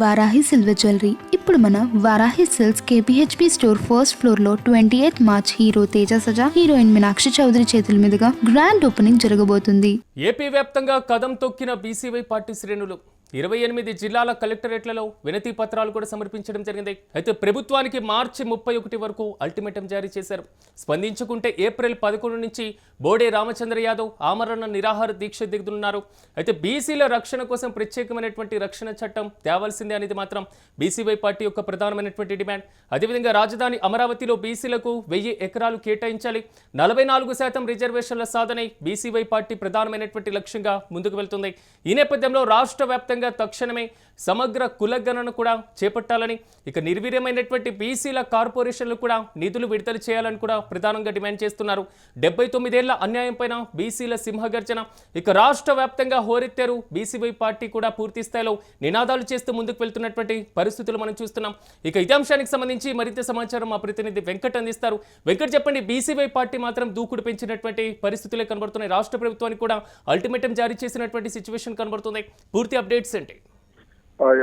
Varahi silver jewellery ఇప్పుడు మన Varahi silks KPHB store first floor లో 28 March hero Teja Sajja heroine Meenakshi Chaudhary చేతుల మీదుగా గ్రాండ్ ఓపెనింగ్ జరగబోతుంది. ఏపీ వ్యాప్తంగా కదం తొక్కిన బీసీవై పార్టీ శ్రేణులు 28 జిల్లాల కలెక్టరేట్లలో వినతి పత్రాలు కూడా సమర్పించడం జరిగింది. అయితే ప్రభుత్వానికి మార్చి 31 వరకు అల్టిమేటం జారీ చేశారు. స్పందించుకుంటే ఏప్రిల్ 11 నుంచి బోడే రామచంద్ర యాదవ్ ఆమరణ నిరాహార దీక్ష దిగుతున్నారు. అయితే బీసీల రక్షణ కోసం ప్రత్యేకమైనటువంటి రక్షణ చట్టం తేవాల్సిందే అనేది మాత్రం బీసీవై పార్టీ యొక్క ప్రధానమైనటువంటి డిమాండ్. అదేవిధంగా రాజధాని అమరావతిలో బీసీలకు 1000 ఎకరాలు కేటాయించాలి. 44% రిజర్వేషన్ల సాధనే బీసీవై పార్టీ ప్రధానమైనటువంటి లక్ష్యంగా ముందుకు వెళ్తుంది. ఈ నేపథ్యంలో రాష్ట్ర వ్యాప్తంగా తక్షణమే సమగ్ర కులగణన కూడా చేపట్టాలని, ఇక నిర్వీర్యమైనటువంటి బీసీల కార్పొరేషన్లు కూడా నిధులు విడుదల చేయాలని కూడా ప్రధానంగా డిమాండ్ చేస్తున్నారు. 79 ఏళ్ల అన్యాయం పైన బీసీల సింహగర్జన. ఇక రాష్ట్ర వ్యాప్తంగా హోరెత్తారు బీసీవై పార్టీ కూడా పూర్తి స్థాయిలో నినాదాలు చేస్తూ ముందుకు వెళ్తున్నటువంటి పరిస్థితులు మనం చూస్తున్నాం. ఇక ఇదే అంశానికి సంబంధించి మరింత సమాచారం మా ప్రతినిధి వెంకట్ అందిస్తారు. వెంకట్, చెప్పండి, బీసీవై పార్టీ మాత్రం దూకుడు పెంచినటువంటి పరిస్థితులే కనబడుతున్నాయి. రాష్ట్ర ప్రభుత్వానికి కూడా అల్టిమేటం జారీ చేసినటువంటి సిచ్యువేషన్ కనబడుతుంది. పూర్తి అప్డేట్స్ ఏంటి?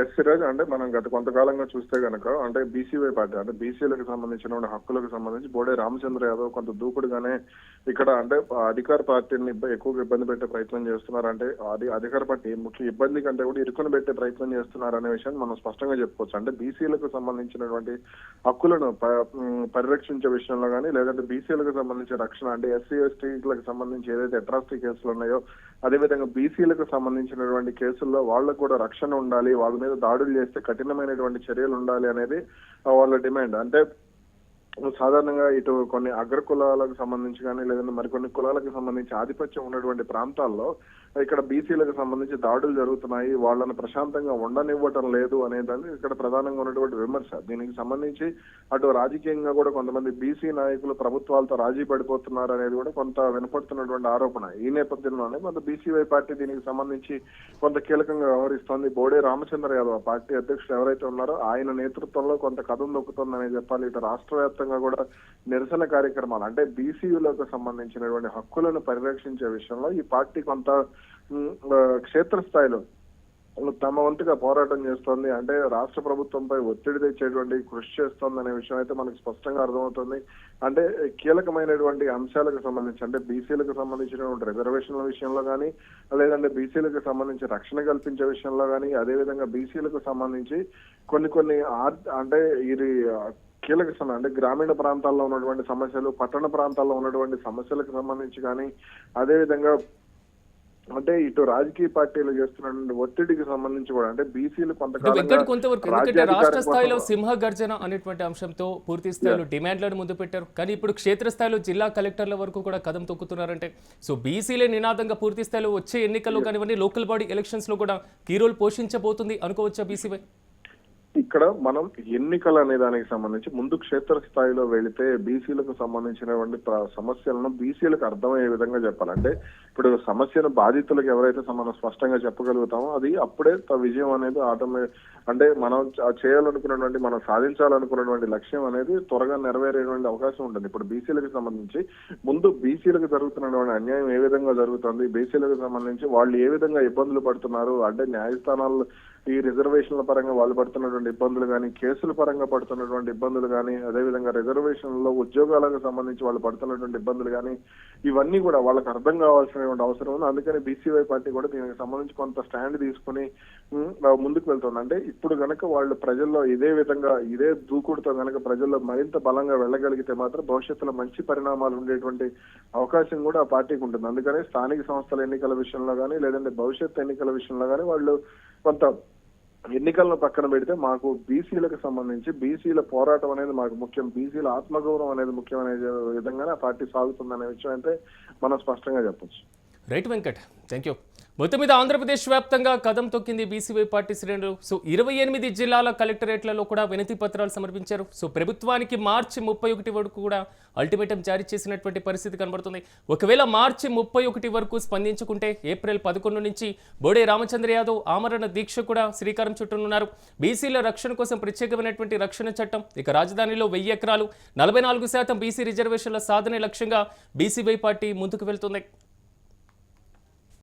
ఎస్ సిరాజ్, అంటే మనం గత కొంతకాలంగా చూస్తే గనక అంటే బీసీవై పార్టీ అంటే బీసీలకు సంబంధించిన హక్కులకు సంబంధించి బోడే రామచంద్ర యాదవ్ కొంత దూకుడుగానే ఇక్కడ అంటే అధికార పార్టీని ఎక్కువగా ఇబ్బంది పెట్టే ప్రయత్నం చేస్తున్నారు. అంటే అధికార పార్టీ ముఖ్య ఇబ్బంది కంటే కూడా ఇరుకుని పెట్టే ప్రయత్నం చేస్తున్నారు అనే విషయాన్ని మనం స్పష్టంగా చెప్పుకోవచ్చు. అంటే బీసీలకు సంబంధించినటువంటి హక్కులను పరిరక్షించే విషయంలో కానీ, లేదంటే బీసీలకు సంబంధించిన రక్షణ అంటే ఎస్సీ ఎస్టీలకు సంబంధించి ఏదైతే అట్రాసిటీ కేసులు ఉన్నాయో, అదేవిధంగా బీసీలకు సంబంధించినటువంటి కేసుల్లో వాళ్ళకు కూడా రక్షణ ఉండాలి, వాళ్ళ మీద దాడులు చేస్తే కఠినమైనటువంటి చర్యలు ఉండాలి అనేది వాళ్ళ డిమాండ్. అంటే సాధారణంగా ఇటు కొన్ని అగ్ర కులాలకు సంబంధించి కానీ, లేదంటే మరికొన్ని కులాలకు సంబంధించి ఆధిపత్యం ఉన్నటువంటి ప్రాంతాల్లో ఇక్కడ బీసీలకు సంబంధించి దాడులు జరుగుతున్నాయి, వాళ్ళని ప్రశాంతంగా ఉండనివ్వటం లేదు అనేదాన్ని ఇక్కడ ప్రధానంగా ఉన్నటువంటి విమర్శ. దీనికి సంబంధించి అటు రాజకీయంగా కూడా కొంతమంది బీసీ నాయకులు ప్రభుత్వాలతో రాజీ పడిపోతున్నారు అనేది కూడా కొంత వినపడుతున్నటువంటి ఆరోపణ. ఈ నేపథ్యంలోనే కొంత బీసీవై పార్టీ దీనికి సంబంధించి కొంత కీలకంగా వ్యవహరిస్తోంది. బోడే రామచంద్ర యాదవ్ పార్టీ అధ్యక్షుడు ఎవరైతే ఉన్నారో ఆయన నేతృత్వంలో కొంత కథం దొక్కుతుందని చెప్పాలి. ఇటు రాష్ట్ర వ్యాప్తంగా కూడా నిరసన కార్యక్రమాలు అంటే బీసీలకు సంబంధించినటువంటి హక్కులను పరిరక్షించే విషయంలో ఈ పార్టీ కొంత క్షేత్రస్థాయిలో తమ వంతుగా పోరాటం చేస్తోంది. అంటే రాష్ట్ర ప్రభుత్వంపై ఒత్తిడి తెచ్చేటువంటి కృషి చేస్తోంది అనే విషయం అయితే మనకు స్పష్టంగా అర్థమవుతుంది. అంటే కీలకమైనటువంటి అంశాలకు సంబంధించి అంటే బీసీలకు సంబంధించినటువంటి రిజర్వేషన్ల విషయంలో కానీ, లేదంటే బీసీలకు సంబంధించి రక్షణ కల్పించే విషయంలో కానీ, అదేవిధంగా బీసీలకు సంబంధించి కొన్ని అంటే ఇది కీలక సమయం అంటే గ్రామీణ ప్రాంతాల్లో ఉన్నటువంటి సమస్యలు, పట్టణ ప్రాంతాల్లో ఉన్నటువంటి సమస్యలకు సంబంధించి కానీ, అదేవిధంగా అంటే ఇటు రాజకీయ పార్టీలు చేస్తున్నటువంటి ఒత్తిడికి సంబంధించి కూడా అంటే బీసీలు కొంతవరకు రాష్ట్ర స్థాయిలో సింహ గర్జన అనేటువంటి అంశంతో పూర్తి స్థాయిలో డిమాండ్లను ముందు పెట్టారు. కానీ ఇప్పుడు క్షేత్రస్థాయిలో జిల్లా కలెక్టర్ల వరకు కూడా కదం తొక్కుతున్నారంటే సో బీసీలే నినాదంగా పూర్తి స్థాయిలో వచ్చే ఎన్నికల్లో కానివ్వండి, లోకల్ బాడీ ఎలక్షన్స్ లో కూడా కీ రోల్ పోషించబోతుంది అనుకోవచ్చా బీసీవై? ఇక్కడ మనం ఎన్నికలు అనే దానికి సంబంధించి ముందు క్షేత్ర స్థాయిలో వెళితే బీసీలకు సంబంధించినటువంటి సమస్యలను బీసీలకు అర్థమయ్యే విధంగా చెప్పాలంటే ఇప్పుడు సమస్యను బాధితులకు ఎవరైతే మనం స్పష్టంగా చెప్పగలుగుతామో అది అప్పుడే విజయం అనేది అంటే మనం చేయాలనుకున్నటువంటి మనం సాధించాలనుకున్నటువంటి లక్ష్యం అనేది త్వరగా నెరవేరేటువంటి అవకాశం ఉంటుంది. ఇప్పుడు బీసీలకు సంబంధించి ముందు బీసీలకు జరుగుతున్నటువంటి అన్యాయం ఏ విధంగా జరుగుతుంది, బీసీలకు సంబంధించి వాళ్ళు ఏ విధంగా ఇబ్బందులు పడుతున్నారు, అంటే న్యాయస్థానాలు ఈ రిజర్వేషన్ల పరంగా వాళ్ళు పడుతున్నటువంటి ఇబ్బందులు కానీ, కేసుల పరంగా పడుతున్నటువంటి ఇబ్బందులు కానీ, అదేవిధంగా రిజర్వేషన్లో ఉద్యోగాలకు సంబంధించి వాళ్ళు పడుతున్నటువంటి ఇబ్బందులు కానీ, ఇవన్నీ కూడా వాళ్ళకి అర్థం కావాల్సినటువంటి అవసరం ఉంది. అందుకని బీసీవై పార్టీ కూడా దీనికి సంబంధించి కొంత స్టాండ్ తీసుకుని ముందుకు వెళ్తుంది. అంటే ఇప్పుడు గనక వాళ్ళు ప్రజల్లో ఇదే దూకుడుతో గనక ప్రజల్లో మరింత బలంగా వెళ్ళగలిగితే మాత్రం భవిష్యత్తులో మంచి పరిణామాలు ఉండేటువంటి అవకాశం కూడా ఆ పార్టీకి ఉంటుంది. అందుకని స్థానిక సంస్థల ఎన్నికల విషయంలో కానీ, లేదంటే భవిష్యత్ ఎన్నికల విషయంలో కానీ వాళ్ళు కొంత ఎన్నికలను పక్కన పెడితే మాకు బీసీలకు సంబంధించి బీసీల పోరాటం అనేది మాకు ముఖ్యం, బీసీల ఆత్మగౌరవం అనేది ముఖ్యమనే విధంగానే ఆ పార్టీ సాగుతుందనే విషయం అయితే మనం స్పష్టంగా చెప్పొచ్చు. Right Venkat, thank you. మొత్తం మీద ఆంధ్రప్రదేశ్ వ్యాప్తంగా కదం తొక్కింది బీసీవై పార్టీ శ్రేణులు. సో 28 జిల్లాల కలెక్టరేట్లలో కూడా వినతి పత్రాలు సమర్పించారు. సో ప్రభుత్వానికి మార్చి 31 వరకు కూడా అల్టిమేటం జారీ చేసినటువంటి పరిస్థితి కనబడుతుంది. ఒకవేళ మార్చి 31 వరకు స్పందించుకుంటే ఏప్రిల్ 11 నుంచి బోడే రామచంద్ర యాదవ్ ఆమరణ దీక్ష కూడా శ్రీకారం చుట్టనున్నారు. బీసీల రక్షణ కోసం ప్రత్యేకమైనటువంటి రక్షణ చట్టం, ఇక రాజధానిలో 1000 ఎకరాలు, 44% బీసీ రిజర్వేషన్ల సాధనే లక్ష్యంగా బీసీవై పార్టీ ముందుకు వెళ్తుంది.